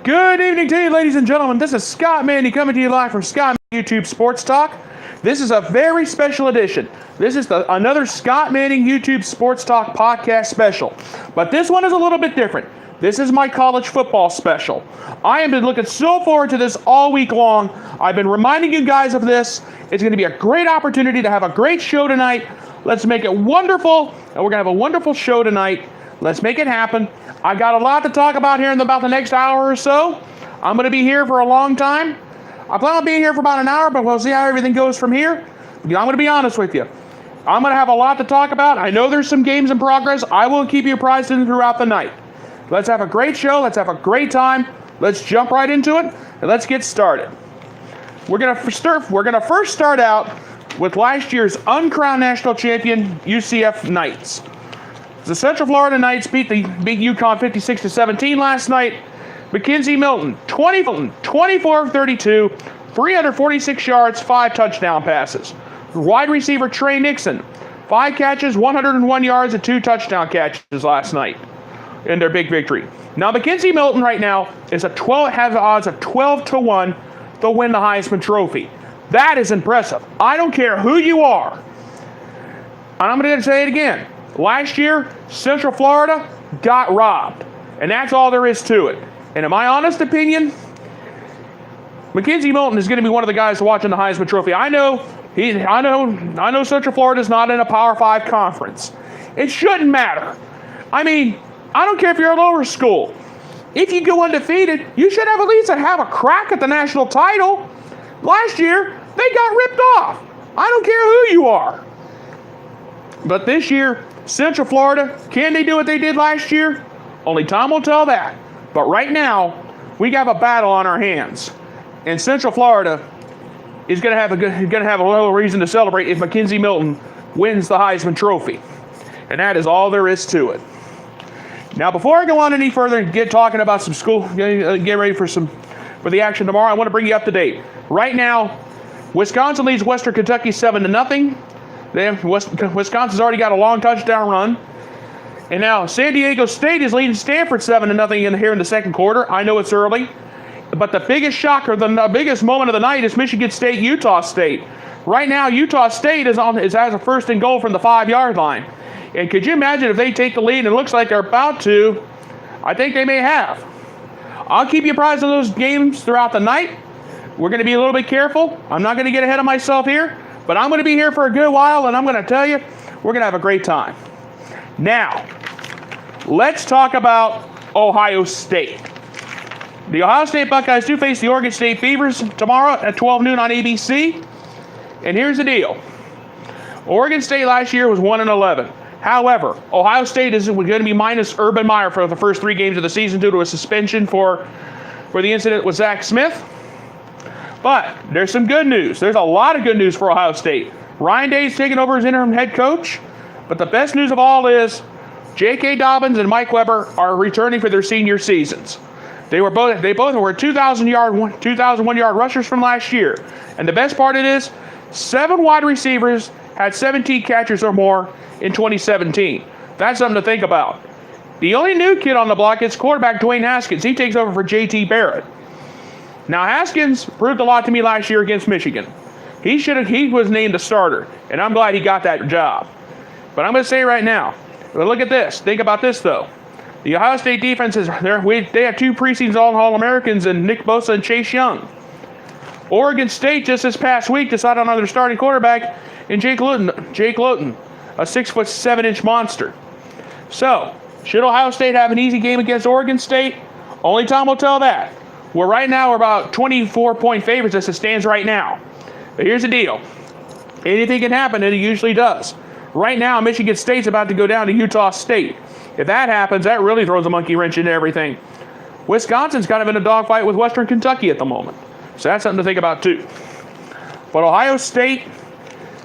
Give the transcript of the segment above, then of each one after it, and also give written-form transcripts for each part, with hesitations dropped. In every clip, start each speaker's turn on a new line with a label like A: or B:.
A: Good evening to you, ladies and gentlemen. This is Scott Mandy coming to you live from Scott Mandy YouTube Sports Talk. This is a very special edition. This is another Scott Manning YouTube Sports Talk podcast special. But this one is a little bit different. This is my college football special. I have been looking so forward to this all week long. I've been reminding you guys of this. It's going to be a great opportunity to have a great show tonight. Let's make it wonderful, and we're going to have a wonderful show tonight. Let's make it happen. I got a lot to talk about here in about the next hour or so. I'm going to be here for a long time. I plan on being here for about an hour, but we'll see how everything goes from here. I'm going to be honest with you. I'm going to have a lot to talk about. I know there's some games in progress. I will keep you apprised throughout the night. Let's have a great show. Let's have a great time. Let's jump right into it, and let's get started. We're going to first start out with last year's uncrowned national champion UCF Knights. The Central Florida Knights beat UConn 56-17 last night. McKenzie Milton, 24 of 32, 346 yards, 5 touchdown passes. Wide receiver Trey Nixon, 5 catches, 101 yards, and 2 touchdown catches last night in their big victory. Now, McKenzie Milton right now has odds of 12-1 to win the Heisman Trophy. That is impressive. I don't care who you are. And I'm going to say it again. Last year, Central Florida got robbed. And that's all there is to it. And in my honest opinion, McKenzie Milton is going to be one of the guys watching the Heisman Trophy. I know Central Florida is not in a Power 5 conference. It shouldn't matter. I mean, I don't care if you're a lower school. If you go undefeated, you should have at least have a crack at the national title. Last year, they got ripped off. I don't care who you are. But this year, Central Florida, can they do what they did last year? Only time will tell that. But right now, we have a battle on our hands. And Central Florida is going to have a little reason to celebrate if McKenzie Milton wins the Heisman Trophy. And that is all there is to it. Now, before I go on any further and get talking about some school, get ready for the action tomorrow, I want to bring you up to date. Right now, Wisconsin leads Western Kentucky 7-0. Wisconsin's already got a long touchdown run. And now San Diego State is leading Stanford 7-0 here in the second quarter. I know it's early. But the biggest shocker, the biggest moment of the night is Michigan State, Utah State. Right now, Utah State has a first and goal from the 5-yard line. And could you imagine if they take the lead, and it looks like they're about to? I think they may have. I'll keep you apprised of those games throughout the night. We're going to be a little bit careful. I'm not going to get ahead of myself here. But I'm going to be here for a good while, and I'm going to tell you, we're going to have a great time. Now, let's talk about Ohio State. The Ohio State Buckeyes do face the Oregon State Beavers tomorrow at 12 noon on ABC. And here's the deal. Oregon State last year was 1-11. However, Ohio State is going to be minus Urban Meyer for the first 3 games of the season due to a suspension for the incident with Zach Smith. But there's some good news. There's a lot of good news for Ohio State. Ryan Day's taking over as interim head coach. But the best news of all is J.K. Dobbins and Mike Weber are returning for their senior seasons. They both were 2,001-yard rushers from last year. And the best part of it is 7 wide receivers had 17 catches or more in 2017. That's something to think about. The only new kid on the block is quarterback Dwayne Haskins. He takes over for J.T. Barrett. Now, Haskins proved a lot to me last year against Michigan. He was named a starter, and I'm glad he got that job. But I'm going to say right now, look at this. Think about this, though. The Ohio State defense they have 2 preseason All-Americans in Nick Bosa and Chase Young. Oregon State just this past week decided on their starting quarterback in Jake Luton, a 6'7" monster. So, should Ohio State have an easy game against Oregon State? Only time will tell that. Well, right now we're about 24-point favorites as it stands right now. But here's the deal. Anything can happen, and it usually does. Right now, Michigan State's about to go down to Utah State. If that happens, that really throws a monkey wrench into everything. Wisconsin's kind of in a dogfight with Western Kentucky at the moment. So that's something to think about, too. But Ohio State,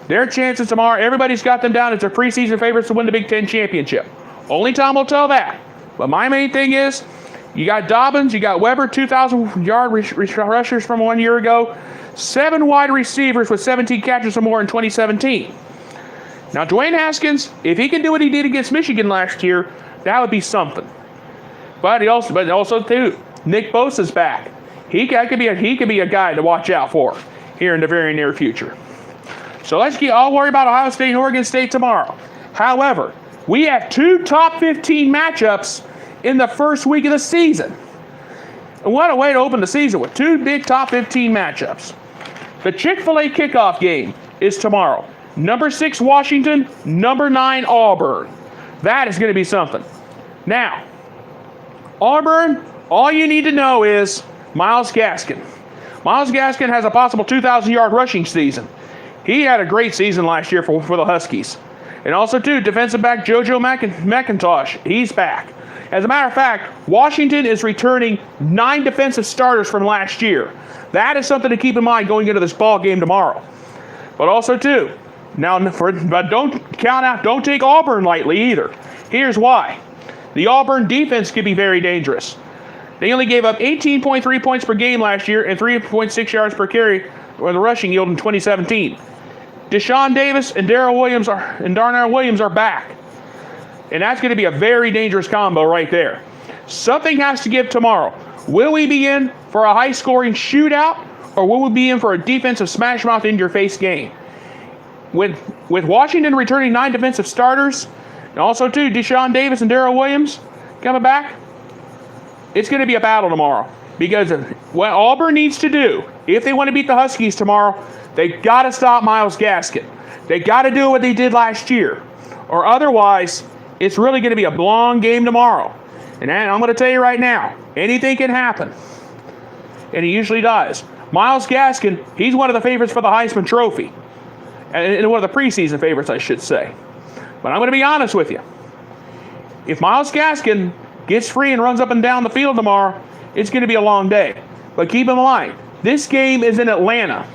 A: their chances tomorrow, everybody's got them down as their preseason favorites to win the Big Ten championship. Only time will tell that. But my main thing is, you got Dobbins, you got Weber, 2,000-yard rushers from 1 year ago, 7 wide receivers with 17 catches or more in 2017. Now, Dwayne Haskins, if he can do what he did against Michigan last year, that would be something. But also too, Nick Bosa's back. He could be a guy to watch out for here in the very near future. So I'll worry about Ohio State and Oregon State tomorrow. However, we have 2 top 15 matchups in the first week of the season. And what a way to open the season with 2 big top 15 matchups. The Chick-fil-A kickoff game is tomorrow. Number 6 Washington, number 9 Auburn. That is going to be something. Now, Auburn, all you need to know is Myles Gaskin. Myles Gaskin has a possible 2,000-yard rushing season. He had a great season last year for the Huskies. And also, too, defensive back JoJo McIntosh. He's back. As a matter of fact, Washington is returning 9 defensive starters from last year. That is something to keep in mind going into this ball game tomorrow. But also, too, but don't take Auburn lightly either. Here's why. The Auburn defense could be very dangerous. They only gave up 18.3 points per game last year and 3.6 yards per carry with a rushing yield in 2017. Deshaun Davis and Darnell Williams are back. And that's going to be a very dangerous combo right there. Something has to give tomorrow. Will we be in for a high-scoring shootout, or will we be in for a defensive smash-mouth in-your-face game? With Washington returning 9 defensive starters, and also, too, Deshaun Davis and Darnell Williams coming back, it's going to be a battle tomorrow. Because what Auburn needs to do, if they want to beat the Huskies tomorrow, they got to stop Myles Gaskin. They got to do what they did last year. Or otherwise, it's really going to be a long game tomorrow. And I'm going to tell you right now, anything can happen. And he usually does. Myles Gaskin, he's one of the favorites for the Heisman Trophy. And one of the preseason favorites, I should say. But I'm going to be honest with you. If Myles Gaskin gets free and runs up and down the field tomorrow, it's going to be a long day. But keep in mind, this game is in Atlanta.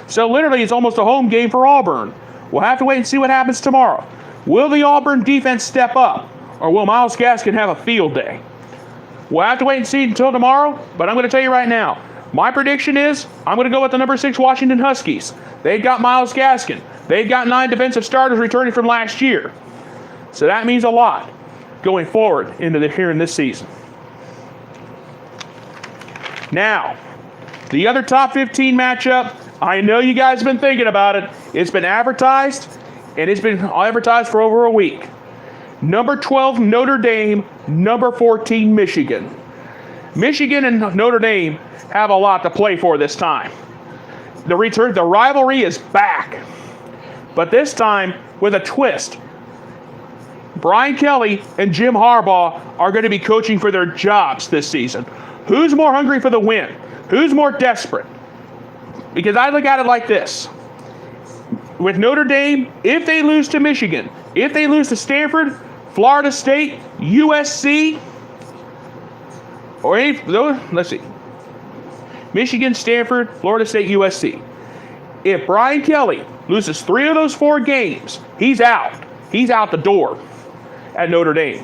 A: So literally, it's almost a home game for Auburn. We'll have to wait and see what happens tomorrow. Will the Auburn defense step up, or will Myles Gaskin have a field day? We'll have to wait and see until tomorrow, but I'm going to tell you right now, my prediction is I'm going to go with the number 6 Washington Huskies. They've got Myles Gaskin. They've got 9 defensive starters returning from last year. So that means a lot going forward here in this season. Now, the other top 15 matchup, I know you guys have been thinking about it. It's been advertised, and it's been advertised for over a week. Number 12, Notre Dame. Number 14, Michigan. Michigan and Notre Dame have a lot to play for this time. The rivalry is back. But this time with a twist. Brian Kelly and Jim Harbaugh are going to be coaching for their jobs this season. Who's more hungry for the win? Who's more desperate? Because I look at it like this. With Notre Dame, if they lose to Michigan, if they lose to Stanford, Florida State, USC, or let's see. Michigan, Stanford, Florida State, USC. If Brian Kelly loses 3 of those 4 games, he's out. He's out the door at Notre Dame.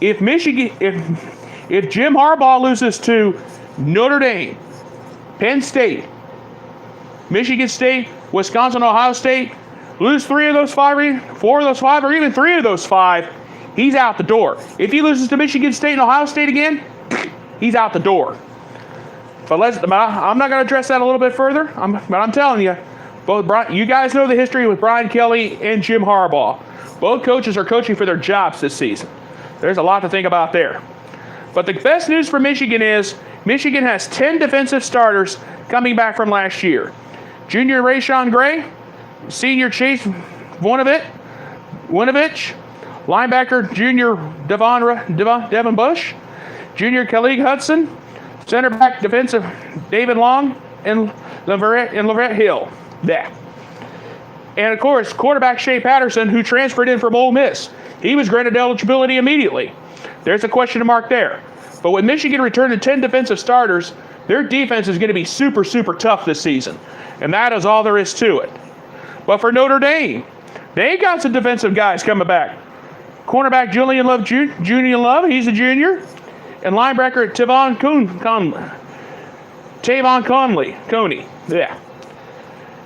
A: If Jim Harbaugh loses to Notre Dame, Penn State, Michigan State, Wisconsin, Ohio State, lose 4 of those 5, or even 3 of those 5, he's out the door. If he loses to Michigan State and Ohio State again, he's out the door. But I'm not going to address that a little bit further. But I'm telling you, you guys know the history with Brian Kelly and Jim Harbaugh. Both coaches are coaching for their jobs this season. There's a lot to think about there. But the best news for Michigan is Michigan has 10 defensive starters coming back from last year. Junior Rashawn Gray, senior Chase Winovich, linebacker junior Devin Bush, junior Khalid Hudson, center back defensive David Long, and Leverett Hill. Yeah. And of course, quarterback Shea Patterson, who transferred in from Ole Miss. He was granted eligibility immediately. There's a question mark there. But with Michigan returning 10 defensive starters, their defense is going to be super, super tough this season. And that is all there is to it. But for Notre Dame, they got some defensive guys coming back. Cornerback Julian Love, he's a junior. And linebacker Tavon Coney. Yeah.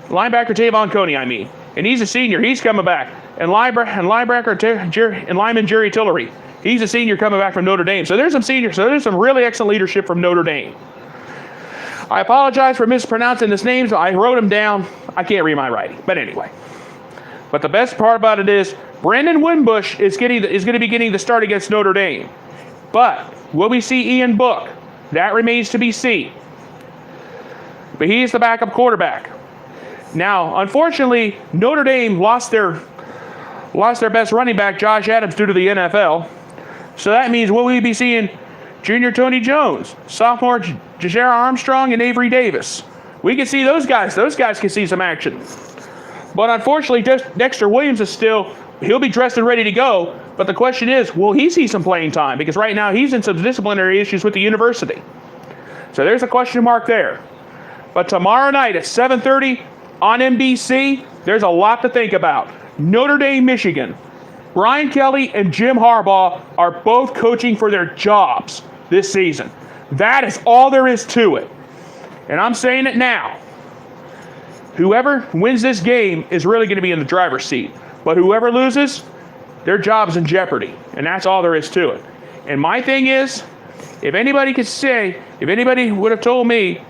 A: Linebacker Tavon Coney, I mean. And he's a senior. He's coming back. And lineman Jerry Tillery. He's a senior coming back from Notre Dame. So there's some really excellent leadership from Notre Dame. I apologize for mispronouncing his names. I wrote them down. I can't read my writing. But anyway. But the best part about it is Brandon Wimbush is going to be getting the start against Notre Dame. But will we see Ian Book? That remains to be seen. But he is the backup quarterback. Now, unfortunately, Notre Dame lost their best running back, Josh Adams, due to the NFL. So that means will we be seeing junior Tony Jones, sophomore Jajara Armstrong, and Avery Davis? We can see those guys. Those guys can see some action. But unfortunately, Dexter Williams he'll be dressed and ready to go. But the question is, will he see some playing time? Because right now he's in some disciplinary issues with the university. So there's a question mark there. But tomorrow night at 7:30 on NBC, there's a lot to think about. Notre Dame, Michigan. Brian Kelly and Jim Harbaugh are both coaching for their jobs this season. That is all there is to it. And I'm saying it now. Whoever wins this game is really going to be in the driver's seat. But whoever loses, their job's in jeopardy. And that's all there is to it. And my thing is, if anybody would have told me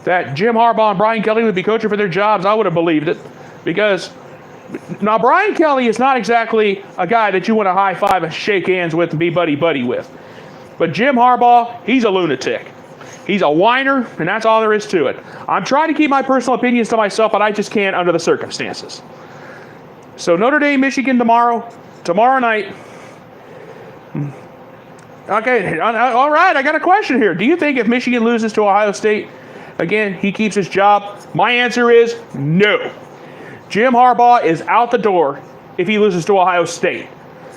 A: that Jim Harbaugh and Brian Kelly would be coaching for their jobs, I would have believed it. Because now Brian Kelly is not exactly a guy that you want to high five and shake hands with and be buddy-buddy with. But Jim Harbaugh, he's a lunatic. He's a whiner, and that's all there is to it. I'm trying to keep my personal opinions to myself, but I just can't under the circumstances. So Notre Dame, Michigan tomorrow night. Okay, all right, I got a question here. Do you think if Michigan loses to Ohio State, again, he keeps his job? My answer is no. Jim Harbaugh is out the door if he loses to Ohio State.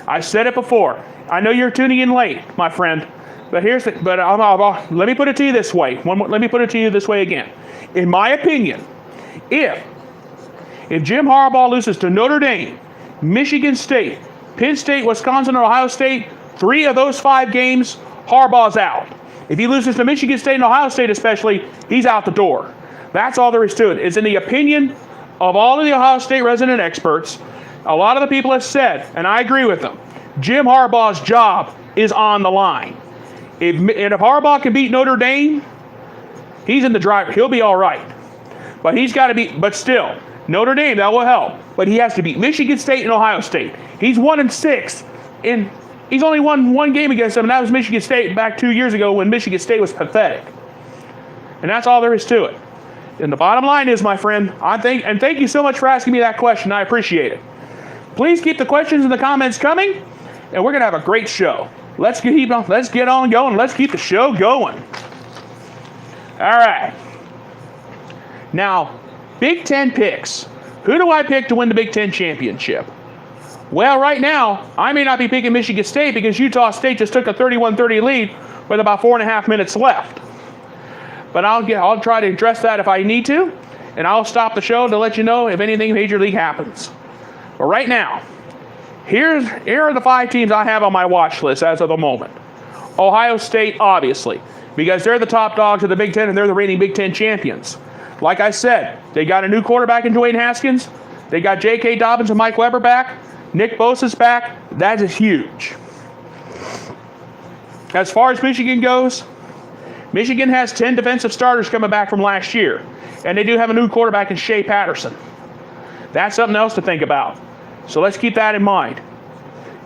A: I said it before. I know you're tuning in late, my friend. But let me put it to you this way. Let me put it to you this way again. In my opinion, if Jim Harbaugh loses to Notre Dame, Michigan State, Penn State, Wisconsin, and Ohio State, 3 of those 5 games, Harbaugh's out. If he loses to Michigan State and Ohio State especially, he's out the door. That's all there is to it. It's in the opinion of all of the Ohio State resident experts. A lot of the people have said, and I agree with them, Jim Harbaugh's job is on the line. If Harbaugh can beat Notre Dame, he's in the driver. He'll be all right. But he's got to be, but still, Notre Dame, that will help. But he has to beat Michigan State and Ohio State. He's 1-6, and he's only won 1 game against them, and that was Michigan State back 2 years ago when Michigan State was pathetic. And that's all there is to it. And the bottom line is, my friend, thank you so much for asking me that question. I appreciate it. Please keep the questions in the comments coming, and we're going to have a great show. Let's get on going. Let's keep the show going. All right. Now, Big Ten picks. Who do I pick to win the Big Ten championship? Well, right now, I may not be picking Michigan State because Utah State just took a 31-30 lead with about 4.5 minutes left. But I'll try to address that if I need to, and I'll stop the show to let you know if anything Major League happens. But right now, here are the 5 teams I have on my watch list as of the moment. Ohio State, obviously, because they're the top dogs of the Big Ten and they're the reigning Big Ten champions. Like I said, they got a new quarterback in Dwayne Haskins. They got J.K. Dobbins and Mike Weber back. Nick Bosa's back. That is huge. As far as Michigan goes, Michigan has 10 defensive starters coming back from last year. And they do have a new quarterback in Shea Patterson. That's something else to think about. So let's keep that in mind.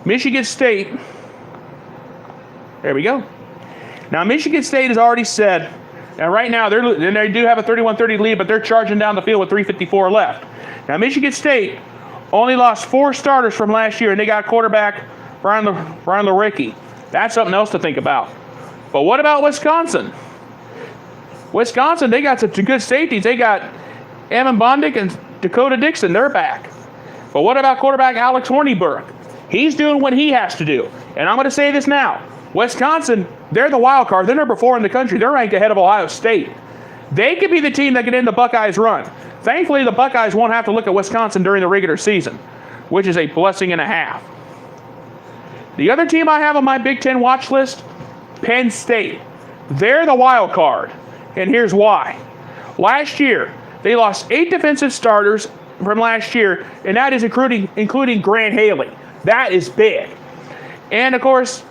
A: Michigan State. There we go. Now, Michigan State has already said, and right now they do have a 31-30 lead, but they're charging down the field with 3:54 left. Now, Michigan State only lost 4 starters from last year, and they got quarterback Brian Lewerke. That's something else to think about. But what about Wisconsin? Wisconsin, they got some good safeties. They got Evan Bondick and Dakota Dixon. They're back. But what about quarterback Alex Hornibrook? He's doing what he has to do. And I'm going to say this now. Wisconsin, they're the wild card. They're number 4 in the country. They're ranked ahead of Ohio State. They could be the team that can end the Buckeyes' run. Thankfully, the Buckeyes won't have to look at Wisconsin during the regular season, which is a blessing and a half. The other team I have on my Big Ten watch list, Penn State. They're the wild card, and here's why. Last year, they lost 8 defensive starters from last year, and that is including Grant Haley. That is big. And, of course,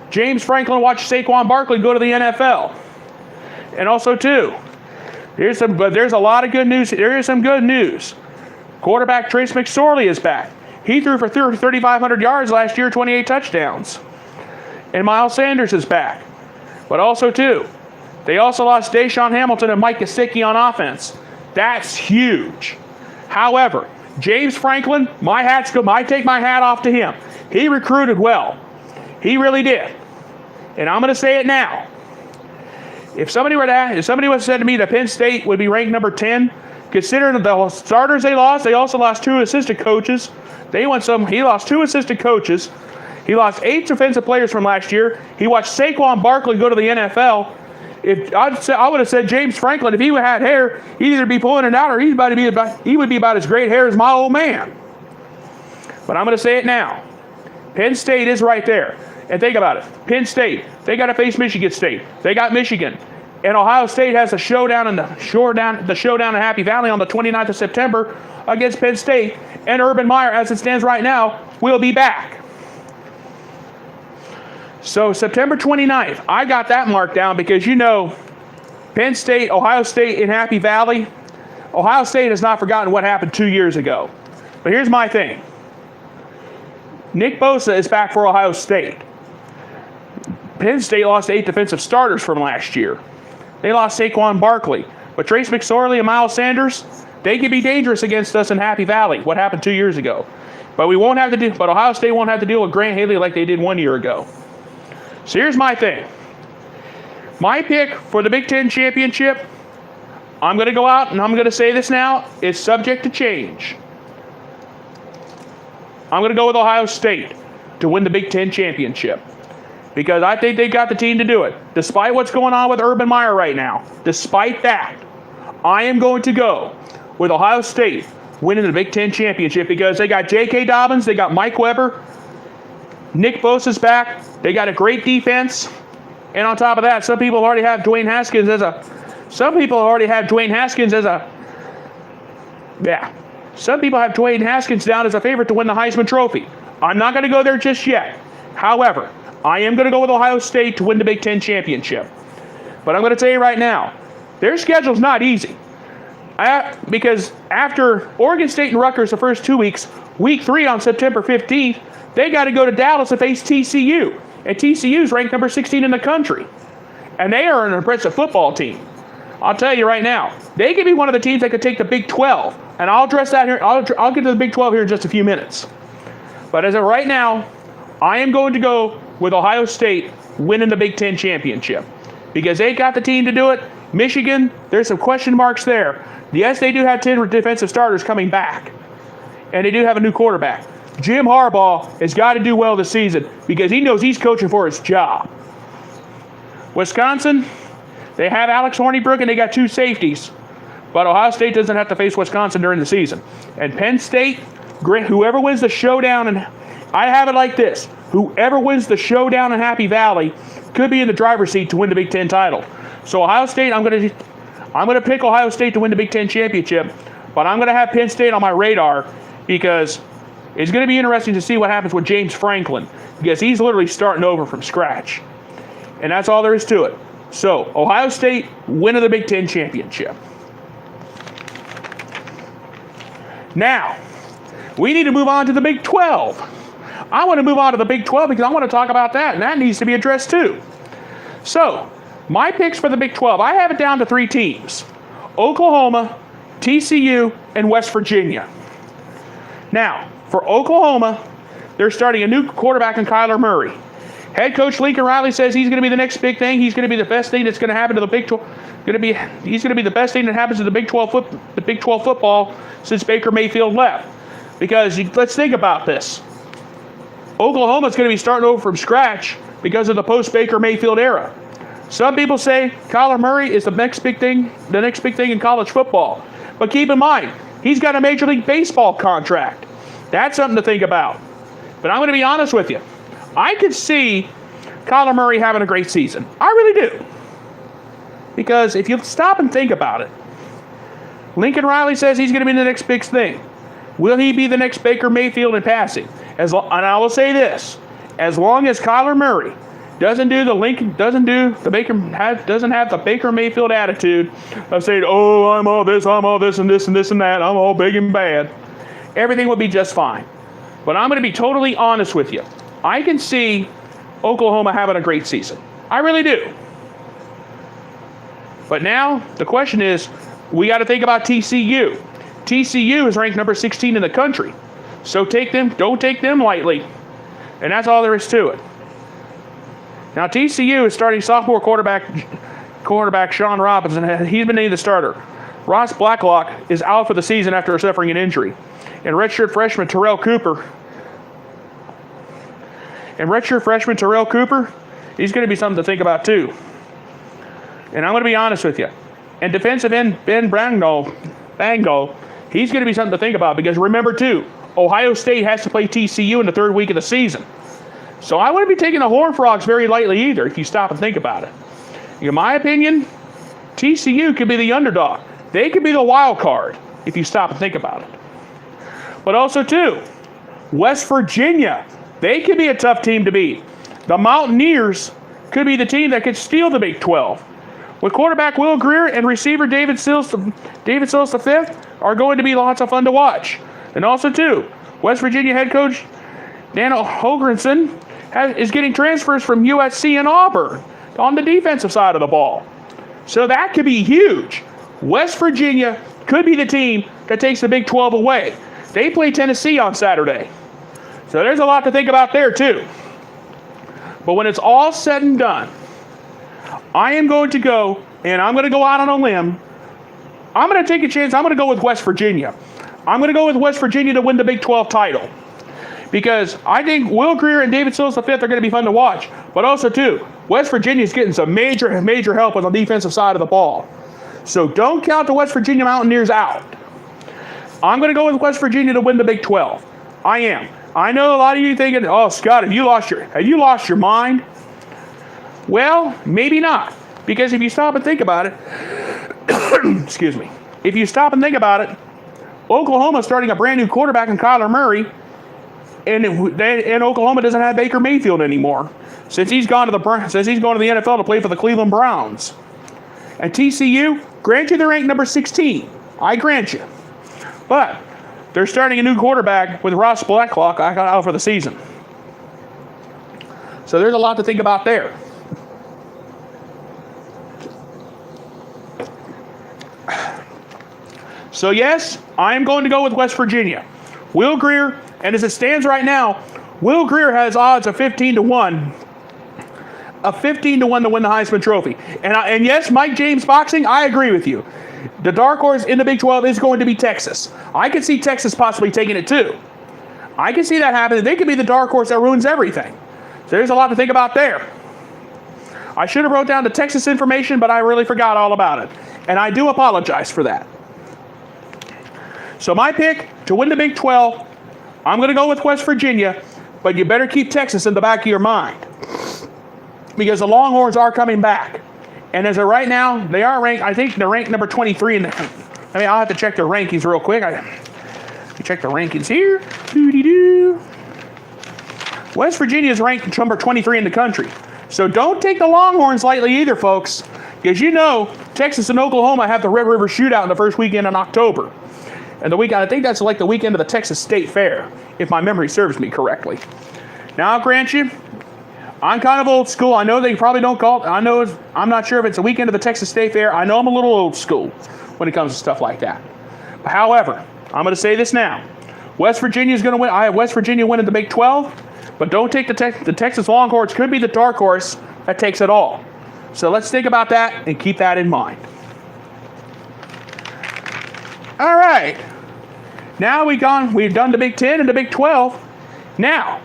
A: James Franklin watched Saquon Barkley go to the NFL. And also, too, there's a lot of good news. There is some good news. Quarterback Trace McSorley is back. He threw for 3,500 yards last year, 28 touchdowns. And Miles Sanders is back. But also, too, they also lost Deshaun Hamilton and Mike Gesicki on offense. That's huge. However, James Franklin, I take my hat off to him. He recruited well. He really did. And I'm going to say it now. If somebody would have said to me that Penn State would be ranked number 10, considering the starters they also lost 2 assistant coaches. He lost 2 assistant coaches. He lost 8 defensive players from last year. He watched Saquon Barkley go to the NFL. I would have said James Franklin, if he had hair, he'd either be pulling it out or he would be about as great hair as my old man. But I'm going to say it now. Penn State is right there. And think about it. Penn State, they got to face Michigan State. They got Michigan. And Ohio State has a showdown in Happy Valley on the 29th of September against Penn State. And Urban Meyer, as it stands right now, will be back. So September 29th, I got that marked down because, Penn State, Ohio State in Happy Valley, Ohio State has not forgotten what happened 2 years ago. But here's my thing. Nick Bosa is back for Ohio State. Penn State lost 8 defensive starters from last year. They lost Saquon Barkley. But Trace McSorley and Miles Sanders, they can be dangerous against us in Happy Valley, what happened 2 years ago. But Ohio State won't have to deal with Grant Haley like they did 1 year ago. So here's my thing. My pick for the Big Ten championship, I'm going to go out and I'm going to say this now, it's subject to change. I'm going to go with Ohio State to win the Big Ten championship. Because I think they've got the team to do it. Despite what's going on with Urban Meyer right now, despite that, I am going to go with Ohio State winning the Big Ten championship because they got J.K. Dobbins, they got Mike Weber, Nick Bosa's back, they got a great defense, and on top of that, some people already have Dwayne Haskins down as a favorite to win the Heisman Trophy. I'm not going to go there just yet. However, I am going to go with Ohio State to win the Big Ten championship. But I'm going to tell you right now, their schedule's not easy. Because after Oregon State and Rutgers the first 2 weeks, week 3 on September 15th, they got to go to Dallas and face TCU. And TCU's ranked number 16 in the country. And they are an impressive football team. I'll tell you right now, they could be one of the teams that could take the Big 12. And I'll address that here. I'll get to the Big 12 here in just a few minutes. But as of right now, I am going to go with Ohio State winning the Big Ten championship. Because they got the team to do it. Michigan, there's some question marks there. Yes, they do have 10 defensive starters coming back. And they do have a new quarterback. Jim Harbaugh has got to do well this season because he knows he's coaching for his job. Wisconsin, they have Alex Hornibrook and they got 2 safeties. But Ohio State doesn't have to face Wisconsin during the season. And Penn State, whoever wins the showdown, and I have it like this. Whoever wins the showdown in Happy Valley could be in the driver's seat to win the Big Ten title. So Ohio State, I'm going to pick Ohio State to win the Big Ten championship, but I'm going to have Penn State on my radar because it's going to be interesting to see what happens with James Franklin because he's literally starting over from scratch. And that's all there is to it. So Ohio State winning the Big Ten championship. Now, we need to move on to the Big 12. I want to move on to the Big 12 because I want to talk about that, and that needs to be addressed too. So, my picks for the Big 12, I have it down to 3 teams. Oklahoma, TCU, and West Virginia. Now, for Oklahoma, they're starting a new quarterback in Kyler Murray. Head coach Lincoln Riley says he's going to be the next big thing. He's going to be the best thing that's going to happen to the Big 12. He's going to be the best thing that happens to the Big 12 football since Baker Mayfield left. Because let's think about this. Oklahoma's going to be starting over from scratch because of the post-Baker Mayfield era. Some people say Kyler Murray is the next big thing in college football. But keep in mind, he's got a Major League Baseball contract. That's something to think about. But I'm going to be honest with you. I could see Kyler Murray having a great season. I really do. Because if you stop and think about it, Lincoln Riley says he's going to be the next big thing. Will he be the next Baker Mayfield in passing? And I will say this. As long as Kyler Murray doesn't have the Baker Mayfield attitude of saying, oh, I'm all this, and this, and this, and that. I'm all big and bad. Everything will be just fine. But I'm going to be totally honest with you. I can see Oklahoma having a great season. I really do. But now the question is, we got to think about TCU. TCU is ranked number 16 in the country. So don't take them lightly. And that's all there is to it. Now TCU is starting sophomore quarterback Sean Robinson. He's been named the starter. Ross Blacklock is out for the season after suffering an injury. And redshirt freshman Terrell Cooper, he's going to be something to think about too. And I'm going to be honest with you. And defensive end Ben Bango, he's going to be something to think about, because remember too, Ohio State has to play TCU in the third week of the season. So I wouldn't be taking the Horned Frogs very lightly either if you stop and think about it. In my opinion, TCU could be the underdog. They could be the wild card if you stop and think about it. But also too, West Virginia, they could be a tough team to beat. The Mountaineers could be the team that could steal the Big 12. With quarterback Will Grier and receiver David Sills V are going to be lots of fun to watch. And also too, West Virginia head coach Dan Holgorsen is getting transfers from USC and Auburn on the defensive side of the ball. So that could be huge. West Virginia could be the team that takes the Big 12 away. They play Tennessee on Saturday. So there's a lot to think about there too. But when it's all said and done, I am going to go, and I'm going to go out on a limb. I'm going to take a chance. I'm going to go with West Virginia. I'm going to go with West Virginia to win the Big 12 title. Because I think Will Grier and David Sills V are going to be fun to watch. But also, too, West Virginia is getting some major help on the defensive side of the ball. So don't count the West Virginia Mountaineers out. I'm going to go with West Virginia to win the Big 12. I am. I know a lot of you thinking, oh, Scott, have you lost your mind? Well, maybe not. Because if you stop and think about it, excuse me, if you stop and think about it, Oklahoma's starting a brand new quarterback in Kyler Murray, and Oklahoma doesn't have Baker Mayfield anymore since he's gone to the NFL to play for the Cleveland Browns. And TCU, grant you they're ranked number 16. I grant you. But they're starting a new quarterback with Ross Blacklock out for the season. So there's a lot to think about there. So yes, I am going to go with West Virginia. Will Grier, and as it stands right now, Will Grier has odds of 15-1. A 15-1 to win the Heisman Trophy. And yes, Mike James Boxing, I agree with you. The dark horse in the Big 12 is going to be Texas. I could see Texas possibly taking it too. I can see that happening. They could be the dark horse that ruins everything. So there's a lot to think about there. I should have wrote down the Texas information, but I really forgot all about it. And I do apologize for that. So my pick to win the Big 12, I'm going to go with West Virginia, but you better keep Texas in the back of your mind. Because the Longhorns are coming back. And as of right now, they are ranked, I think they're ranked number 23 in the, I'll have to check their rankings real quick. Check the rankings here. Doo-dee-doo. West Virginia is ranked number 23 in the country. So don't take the Longhorns lightly either, folks. Because you know, Texas and Oklahoma have the Red River Shootout in the first weekend in October. And the weekend, I think that's like the weekend of the Texas State Fair, if my memory serves me correctly. Now, I'll grant you, I'm kind of old school. I know they probably don't call it. I'm not sure if it's the weekend of the Texas State Fair. I know I'm a little old school when it comes to stuff like that. But however, I'm going to say this now. West Virginia is going to win. I have West Virginia winning the Big 12, but don't take the Texas Longhorns. Could be the dark horse that takes it all. So let's think about that and keep that in mind. All right. Now we've done the Big 10 and the Big 12. Now,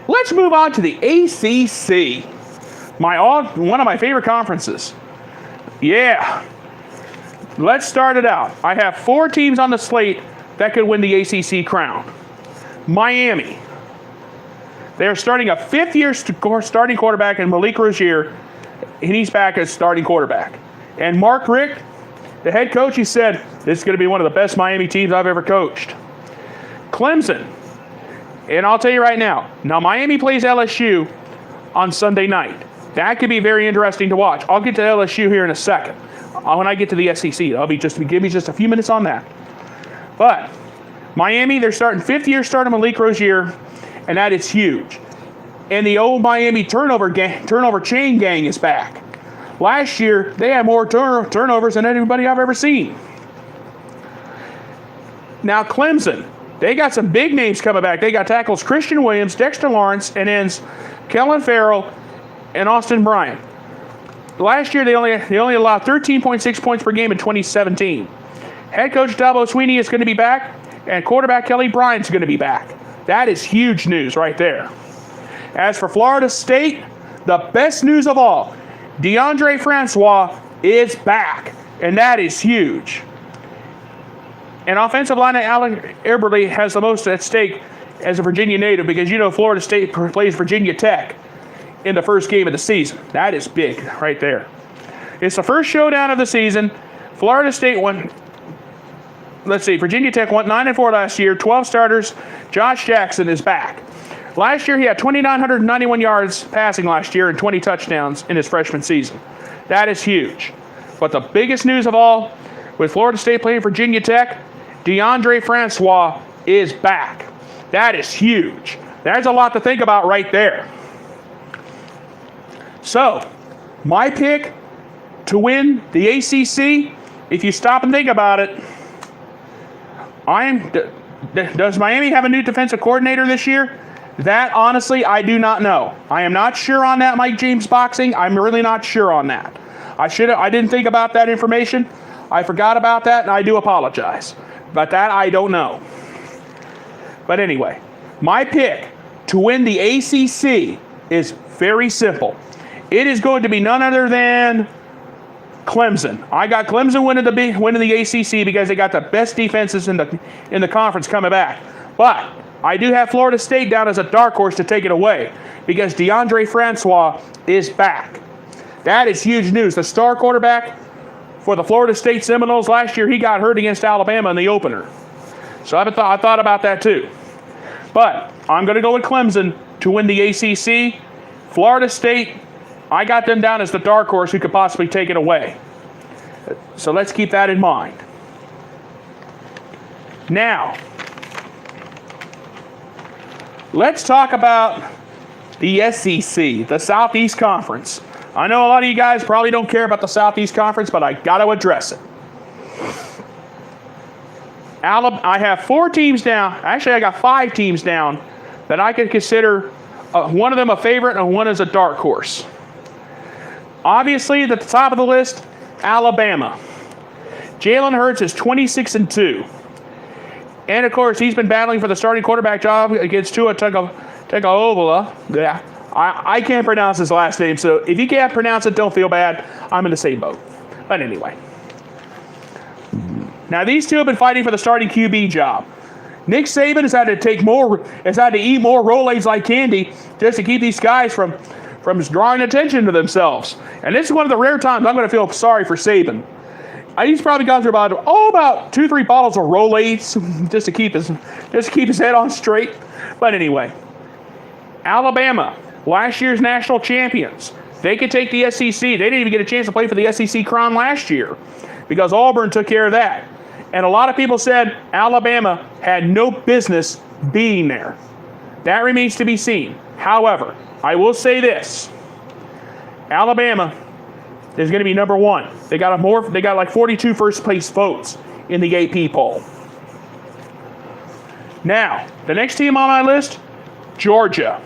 A: let's move on to the ACC. One of my favorite conferences. Yeah. Let's start it out. I have 4 teams on the slate that could win the ACC crown. Miami. They're starting a 5th-year starting quarterback in Malik Rozier, and he's back as starting quarterback. And Mark Richt, the head coach, he said, this is going to be one of the best Miami teams I've ever coached. Clemson. And I'll tell you right now, Miami plays LSU on Sunday night. That could be very interesting to watch. I'll get to LSU here in a second. When I get to the SEC, give me just a few minutes on that. But Miami, they're starting fifth-year starter Malik Rozier, and that is huge. And the old Miami turnover chain gang is back. Last year, they had more turnovers than anybody I've ever seen. Now, Clemson, they got some big names coming back. They got tackles Christian Williams, Dexter Lawrence, and ends Kellen Farrell and Austin Bryant. Last year, they only allowed 13.6 points per game in 2017. Head coach Dabo Swinney is going to be back, and quarterback Kelly Bryant's going to be back. That is huge news right there. As for Florida State, the best news of all, Deondre Francois is back, and that is huge. And offensive lineman Alec Eberle has the most at stake as a Virginia native because, Florida State plays Virginia Tech in the first game of the season. That is big right there. It's the first showdown of the season. Florida State won. Virginia Tech went 9-4 last year, 12 starters. Josh Jackson is back. Last year, he had 2,991 yards passing last year and 20 touchdowns in his freshman season. That is huge. But the biggest news of all, with Florida State playing Virginia Tech, Deondre Francois is back. That is huge. There's a lot to think about right there. So, my pick to win the ACC, if you stop and think about it, does Miami have a new defensive coordinator this year? That, honestly, I do not know. I am not sure on that, Mike James Boxing. I'm really not sure on that. I didn't think about that information. I forgot about that, and I do apologize. But that, I don't know. But anyway, my pick to win the ACC is very simple. It is going to be none other than Clemson. I got Clemson winning the ACC because they got the best defenses in the conference coming back. But I do have Florida State down as a dark horse to take it away because Deondre Francois is back. That is huge news. The star quarterback for the Florida State Seminoles last year, he got hurt against Alabama in the opener. So I thought about that too. But I'm going to go with Clemson to win the ACC. Florida State, I got them down as the dark horse who could possibly take it away. So let's keep that in mind. Now, let's talk about the SEC, the Southeast Conference. I know a lot of you guys probably don't care about the Southeast Conference, but I got to address it. I have 4 teams down. Actually, I got 5 teams down that I could consider one of them a favorite and one is a dark horse. Obviously, at the top of the list, Alabama. Jalen Hurts is 26-2. And, of course, he's been battling for the starting quarterback job against Tua Tagovailoa. Yeah, I can't pronounce his last name, so if you can't pronounce it, don't feel bad. I'm in the same boat. But anyway. Now, these two have been fighting for the starting QB job. Nick Saban has had to eat more Rolaids like candy just to keep these guys from drawing attention to themselves. And this is one of the rare times I'm going to feel sorry for Saban. He's probably gone through about 2-3 bottles of Rolaids just to keep his head on straight. But anyway, Alabama, last year's national champions. They could take the SEC. They didn't even get a chance to play for the SEC crown last year because Auburn took care of that. And a lot of people said Alabama had no business being there. That remains to be seen. However, I will say this. Alabama is going to be number 1. They got like 42 first place votes in the AP poll. Now, the next team on my list, Georgia.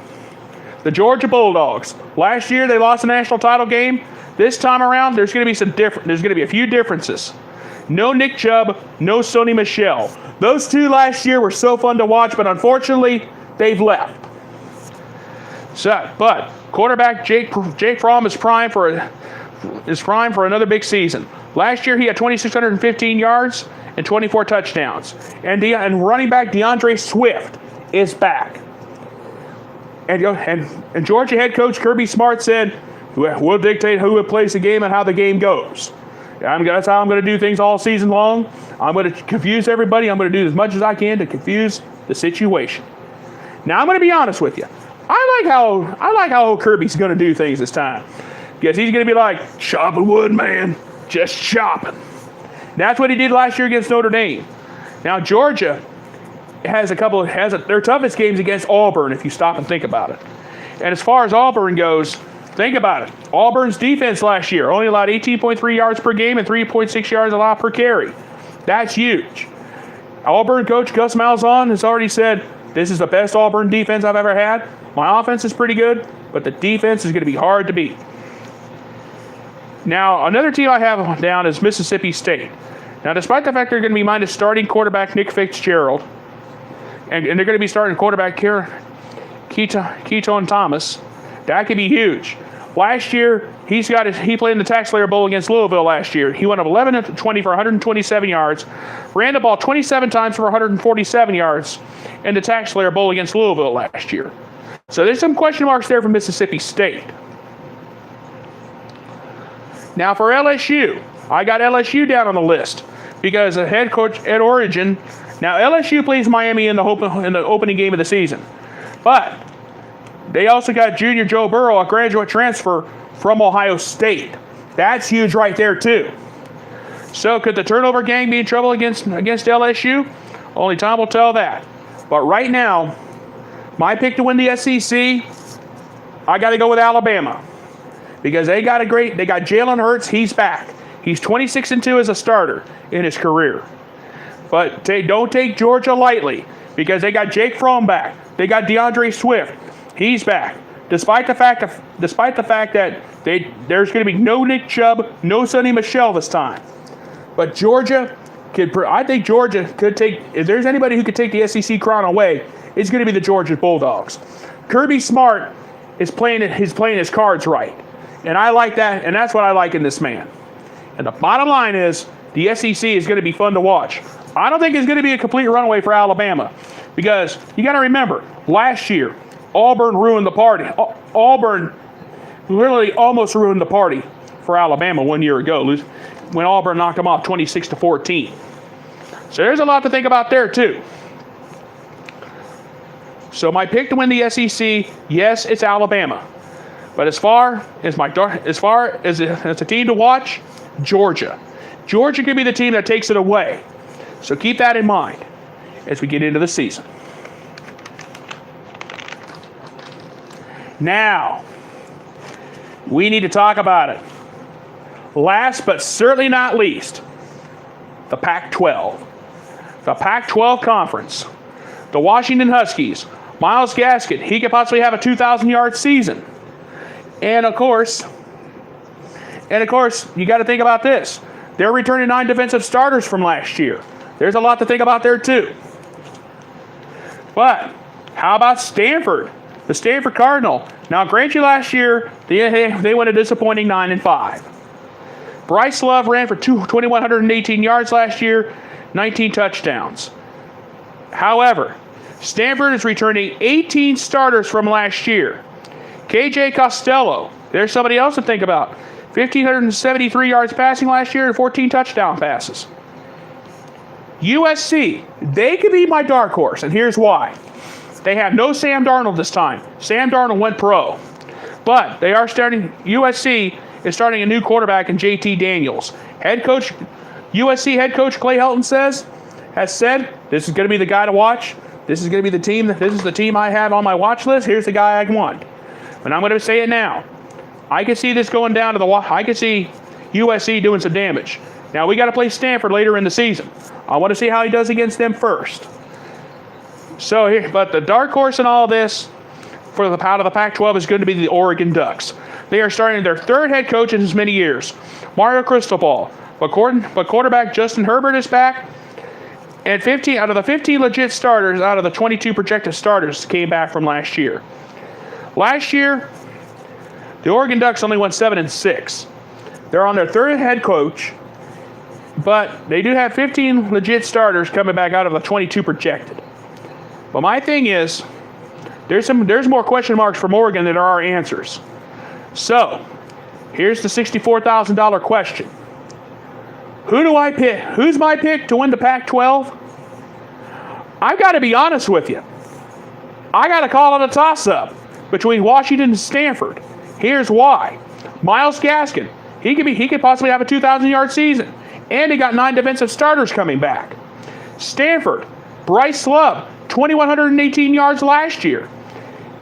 A: The Georgia Bulldogs. Last year they lost the national title game. This time around there's going to be a few differences. No Nick Chubb, no Sony Michel. Those two last year were so fun to watch, but unfortunately they've left. But quarterback Jake Fromm is primed for another big season. Last year he had 2,615 yards and 24 touchdowns. And running back DeAndre Swift is back. And Georgia head coach Kirby Smart said, "We'll dictate who plays the game and how the game goes. That's how I'm going to do things all season long. I'm going to confuse everybody. I'm going to do as much as I can to confuse the situation." Now, I'm going to be honest with you. I like how Kirby's going to do things this time. Because he's going to be like, chopping wood, man. Just chopping. That's what he did last year against Notre Dame. Now, Georgia has their toughest games against Auburn, if you stop and think about it. And as far as Auburn goes, think about it. Auburn's defense last year only allowed 18.3 yards per game and 3.6 yards allowed per carry. That's huge. Auburn coach Gus Malzahn has already said, this is the best Auburn defense I've ever had. My offense is pretty good, but the defense is going to be hard to beat. Now, another team I have down is Mississippi State. Now, despite the fact they're going to be minus starting quarterback Nick Fitzgerald, and they're going to be starting quarterback Keaton Thomas, that could be huge. Last year, he played in the Tax Slayer Bowl against Louisville last year. He went up 11 of 20 for 127 yards, ran the ball 27 times for 147 yards in the Tax Slayer Bowl against Louisville last year. So there's some question marks there for Mississippi State. Now for LSU, I got LSU down on the list because the head coach Ed Orgeron. Now LSU plays Miami in the opening game of the season, but they also got junior Joe Burrow, a graduate transfer from Ohio State. That's huge right there too. So could the turnover gang be in trouble against LSU? Only time will tell that. But right now, my pick to win the SEC, I got to go with Alabama. Because they got Jalen Hurts, he's back. He's 26-2 as a starter in his career. But don't take Georgia lightly because they got Jake Fromm back. They got DeAndre Swift. He's back. Despite the fact that there's going to be no Nick Chubb, no Sonny Michel this time. But I think Georgia could take, if there's anybody who could take the SEC crown away, it's going to be the Georgia Bulldogs. Kirby Smart is playing his cards right. And I like that, and that's what I like in this man. And the bottom line is, the SEC is going to be fun to watch. I don't think it's going to be a complete runaway for Alabama. Because you got to remember, last year, Auburn ruined the party. Auburn literally almost ruined the party for Alabama 1 year ago when Auburn knocked them off 26-14. So there's a lot to think about there too. So my pick to win the SEC, yes, it's Alabama. But as far as a team to watch, Georgia. Georgia could be the team that takes it away. So keep that in mind as we get into the season. Now, we need to talk about it. Last but certainly not least, the Pac-12. The Pac-12 Conference. The Washington Huskies. Myles Gaskin, he could possibly have a 2,000-yard season. And of course, you got to think about this. They're returning 9 defensive starters from last year. There's a lot to think about there too. But how about Stanford? The Stanford Cardinal. Now, grant you last year, they went a disappointing 9-5. Bryce Love ran for 2,118 yards last year, 19 touchdowns. However, Stanford is returning 18 starters from last year. KJ Costello, there's somebody else to think about. 1,573 yards passing last year and 14 touchdown passes. USC, they could be my dark horse, and here's why. They have no Sam Darnold this time. Sam Darnold went pro. But USC is starting a new quarterback in JT Daniels. USC head coach Clay Helton has said, this is going to be the guy to watch. This is going to be the team. This is the team I have on my watch list. Here's the guy I want. And I'm going to say it now. I can see this going down to I can see USC doing some damage. Now, we got to play Stanford later in the season. I want to see how he does against them first. But the dark horse in all this for the out of the Pac-12 is going to be the Oregon Ducks. They are starting their third head coach in as many years, Mario Cristobal. But quarterback Justin Herbert is back. And 15 out of the 15 legit starters out of the 22 projected starters came back from last year. Last year, the Oregon Ducks only went 7-6. They're on their third head coach, but they do have 15 legit starters coming back out of the 22 projected. But my thing is, there's more question marks from Oregon than there are answers. So, here's the $64,000 question. Who do I pick? Who's my pick to win the Pac-12? I've got to be honest with you. I got to call it a toss-up between Washington and Stanford. Here's why. Myles Gaskin, he could possibly have a 2,000-yard season. And he got 9 defensive starters coming back. Stanford, Bryce Love, 2,118 yards last year.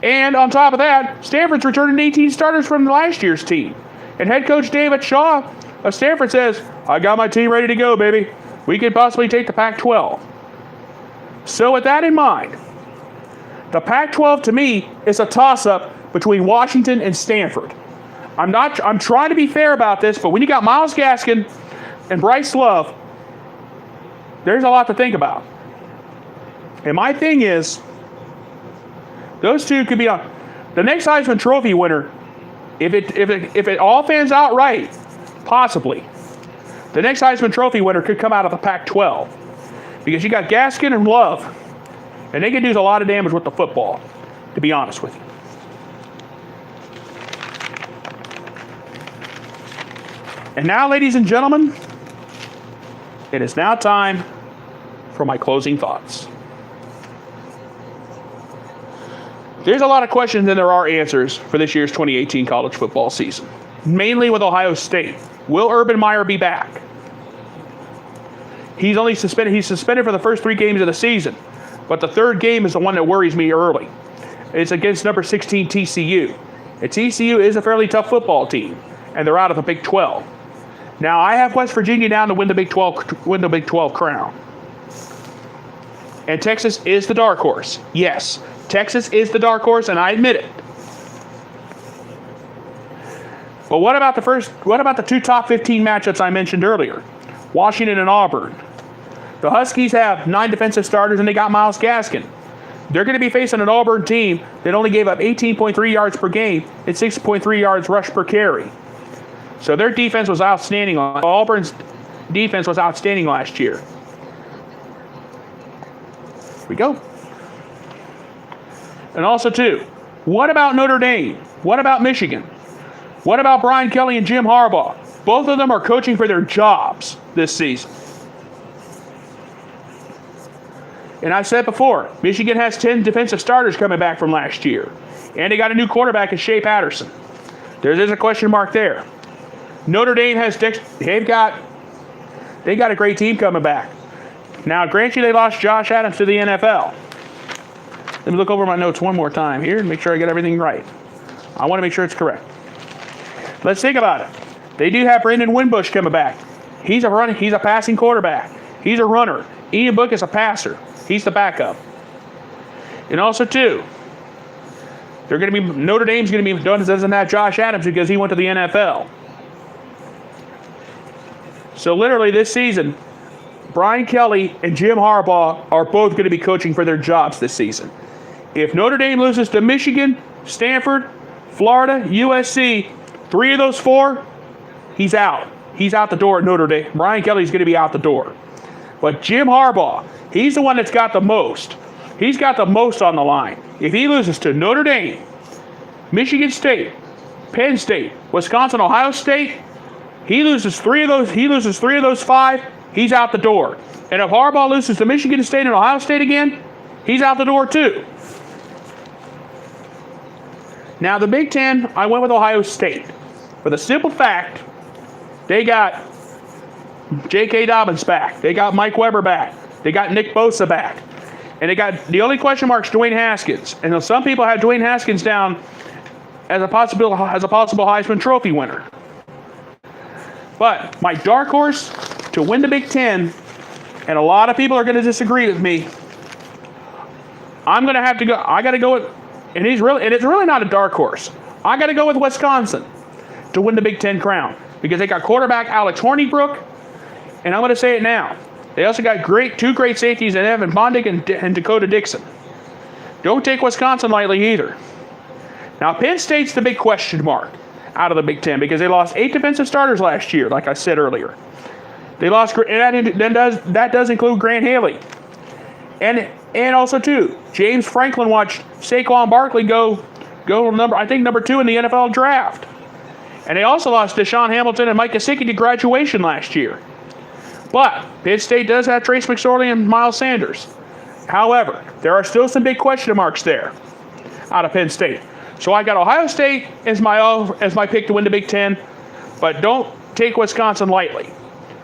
A: And on top of that, Stanford's returning 18 starters from last year's team. And head coach David Shaw of Stanford says, I got my team ready to go, baby. We could possibly take the Pac-12. So with that in mind, the Pac-12 to me is a toss-up between Washington and Stanford. I'm trying to be fair about this, but when you got Myles Gaskin and Bryce Love, there's a lot to think about. And my thing is, those two could be on the next Heisman Trophy winner. If it all fans out right, possibly, the next Heisman Trophy winner could come out of the Pac-12 because you got Gaskin and Love, and they can do a lot of damage with the football. To be honest with you. And now, ladies and gentlemen, it is now time for my closing thoughts. There's a lot of questions and there are answers for this year's 2018 college football season, mainly with Ohio State. Will Urban Meyer be back? He's only suspended. He's suspended for the first 3 games of the season, but the third game is the one that worries me early. It's against number 16 TCU. And TCU is a fairly tough football team, and they're out of the Big 12. Now, I have West Virginia down to win the Big 12 crown. And Texas is the dark horse. Yes, Texas is the dark horse, and I admit it. But what about the 2 top 15 matchups I mentioned earlier? Washington and Auburn. The Huskies have 9 defensive starters, and they got Myles Gaskin. They're going to be facing an Auburn team that only gave up 18.3 yards per game and 6.3 yards rush per carry. So their defense was outstanding. Auburn's defense was outstanding last year. Here we go. And also, too, what about Notre Dame? What about Michigan? What about Brian Kelly and Jim Harbaugh? Both of them are coaching for their jobs this season. And I said before, Michigan has 10 defensive starters coming back from last year. And they got a new quarterback in Shea Patterson. There's a question mark there. Notre Dame has they got a great team coming back. Now, grant you they lost Josh Adams to the NFL. Let me look over my notes one more time here and make sure I get everything right. I want to make sure it's correct. Let's think about it. They do have Brandon Wimbush coming back. He's a passing quarterback. He's a runner. Ian Book is a passer. He's the backup. And also, too, Notre Dame's going to be doesn't have Josh Adams because he went to the NFL. So literally this season, Brian Kelly and Jim Harbaugh are both going to be coaching for their jobs this season. If Notre Dame loses to Michigan, Stanford, Florida, USC, 3 of those 4, he's out. He's out the door at Notre Dame. Brian Kelly's going to be out the door. But Jim Harbaugh, he's the one that's got the most. He's got the most on the line. If he loses to Notre Dame, Michigan State, Penn State, Wisconsin, Ohio State, he loses 3 of those 5, he's out the door. And if Harbaugh loses to Michigan State and Ohio State again, he's out the door too. Now, the Big Ten, I went with Ohio State. For the simple fact, they got J.K. Dobbins back. They got Mike Weber back. They got Nick Bosa back. And they got the only question mark is Dwayne Haskins. And some people have Dwayne Haskins down as a possible Heisman Trophy winner. But my dark horse to win the Big Ten, and a lot of people are going to disagree with me, I'm going to have to go. I got to go with, and it's really not a dark horse. I got to go with Wisconsin to win the Big Ten crown because they got quarterback Alex Hornibrook, and I'm going to say it now. They also got two great safeties in Evan Bondic and Dakota Dixon. Don't take Wisconsin lightly either. Now, Penn State's the big question mark out of the Big Ten because they lost 8 defensive starters last year, like I said earlier. They lost, and that does include Grant Haley. And also, too, James Franklin watched Saquon Barkley go number 2 in the NFL draft. And they also lost Deshaun Hamilton and Mike Gesicki to graduation last year. But Penn State does have Trace McSorley and Miles Sanders. However, there are still some big question marks there out of Penn State. So I got Ohio State as my pick to win the Big Ten, but don't take Wisconsin lightly.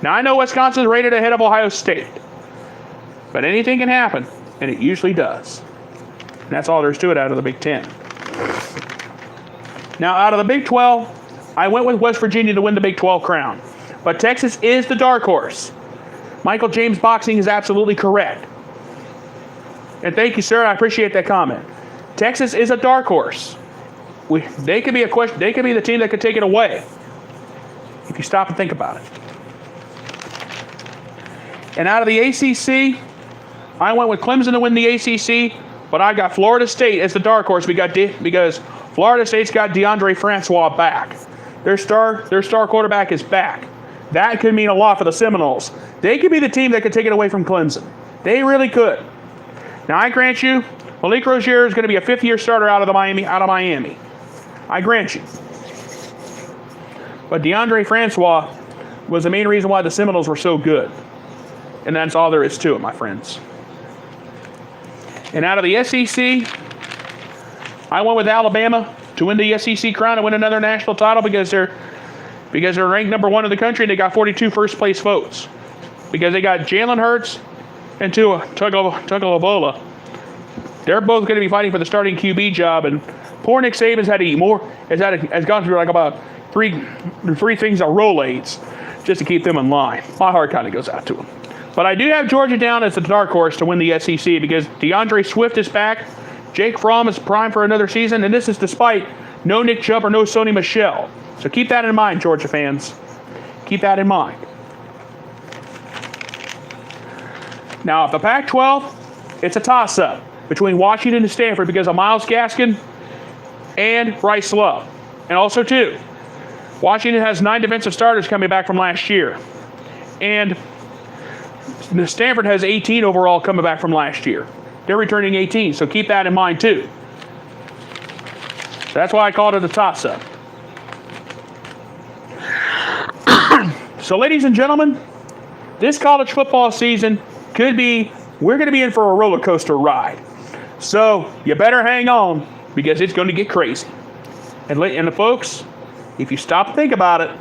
A: Now I know Wisconsin is rated ahead of Ohio State, but anything can happen, and it usually does. And that's all there is to it out of the Big Ten. Now out of the Big 12, I went with West Virginia to win the Big 12 crown, but Texas is the dark horse. Michael James Boxing is absolutely correct. And thank you, sir. I appreciate that comment. Texas is a dark horse. They could be the team that could take it away if you stop and think about it. And out of the ACC, I went with Clemson to win the ACC, but I got Florida State as the dark horse. Because Florida State's got DeAndre Francois back. Their star quarterback is back. That could mean a lot for the Seminoles. They could be the team that could take it away from Clemson. They really could. Now I grant you, Malik Rozier is going to be a fifth-year starter out of Miami. I grant you. But DeAndre Francois was the main reason why the Seminoles were so good. And that's all there is to it, my friends. And out of the SEC, I went with Alabama to win the SEC crown and win another national title because they're ranked number 1 in the country and they got 42 first-place votes. Because they got Jalen Hurts and Tua Tagovailoa. They're both going to be fighting for the starting QB job, and poor Nick Saban's had to eat more. Has gone through like about three things of Rolaids just to keep them in line. My heart kind of goes out to them. But I do have Georgia down as the dark horse to win the SEC because DeAndre Swift is back. Jake Fromm is primed for another season, and this is despite no Nick Chubb or no Sony Michel. So keep that in mind, Georgia fans. Keep that in mind. Now, if the Pac-12, it's a toss-up between Washington and Stanford because of Myles Gaskin and Bryce Love. And also, too, Washington has 9 defensive starters coming back from last year. And Stanford has 18 overall coming back from last year. They're returning 18, so keep that in mind, too. So that's why I called it a toss-up. So, ladies and gentlemen, this college football season we're going to be in for a roller coaster ride. So you better hang on because it's going to get crazy. And the folks, if you stop and think about it,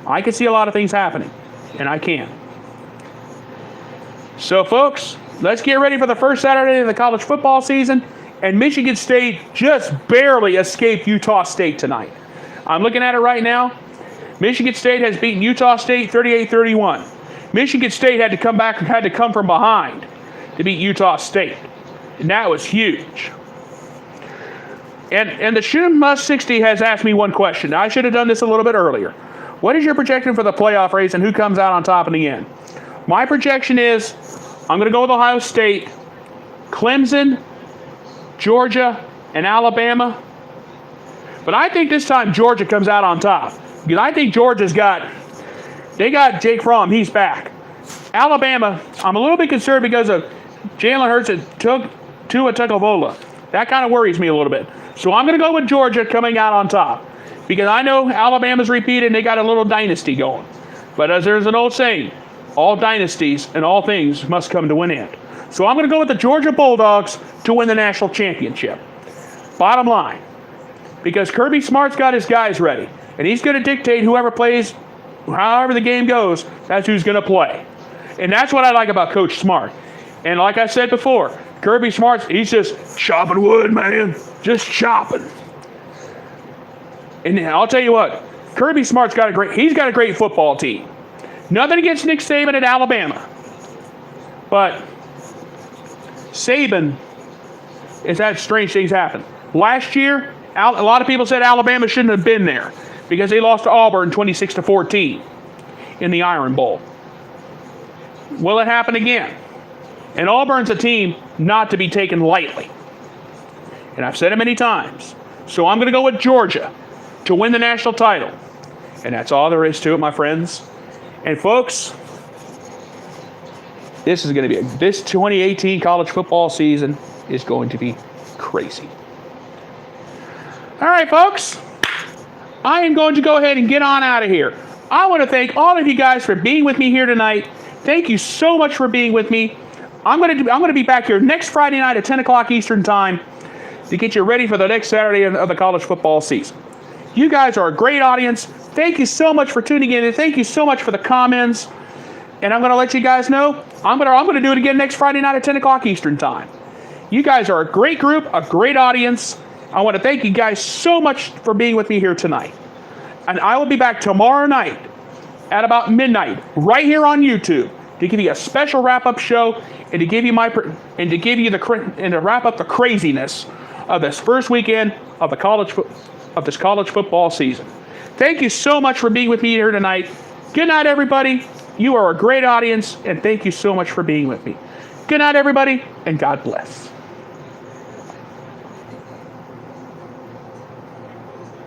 A: I can see a lot of things happening, and I can. So folks, let's get ready for the first Saturday of the college football season, and Michigan State just barely escaped Utah State tonight. I'm looking at it right now. Michigan State has beaten Utah State 38-31. Michigan State had to come from behind to beat Utah State. And that was huge. And the Shoot Must 60 has asked me one question. Now, I should have done this a little bit earlier. What is your projection for the playoff race and who comes out on top in the end? My projection is I'm going to go with Ohio State, Clemson, Georgia, and Alabama. But I think this time Georgia comes out on top. Because I think Georgia's got Jake Fromm. He's back. Alabama, I'm a little bit concerned because of Jalen Hurts and Tua Tagovailoa. That kind of worries me a little bit. So I'm going to go with Georgia coming out on top. Because I know Alabama's repeated and they got a little dynasty going. But as there's an old saying, all dynasties and all things must come to an end. So I'm going to go with the Georgia Bulldogs to win the national championship. Bottom line. Because Kirby Smart's got his guys ready. And he's going to dictate whoever plays, however the game goes, that's who's going to play. And that's what I like about Coach Smart. And like I said before, Kirby Smart, he's just chopping wood, man. Just chopping. And I'll tell you what, Kirby Smart's got a great football team. Nothing against Nick Saban at Alabama. But Saban has had strange things happen. Last year, a lot of people said Alabama shouldn't have been there because they lost to Auburn 26-14 in the Iron Bowl. Will it happen again? And Auburn's a team not to be taken lightly. And I've said it many times. So I'm going to go with Georgia to win the national title. And that's all there is to it, my friends. And folks, this 2018 college football season is going to be crazy. All right, folks. I am going to go ahead and get on out of here. I want to thank all of you guys for being with me here tonight. Thank you so much for being with me. I'm going to be back here next Friday night at 10 o'clock Eastern Time to get you ready for the next Saturday of the college football season. You guys are a great audience. Thank you so much for tuning in, and thank you so much for the comments. And I'm going to let you guys know, I'm going to do it again next Friday night at 10 o'clock Eastern Time. You guys are a great group, a great audience. I want to thank you guys so much for being with me here tonight. And I will be back tomorrow night at about midnight, right here on YouTube, to give you a special wrap-up show and to give you to wrap up the craziness of this first weekend of this college football season. Thank you so much for being with me here tonight. Good night, everybody. You are a great audience, and thank you so much for being with me. Good night, everybody, and God bless.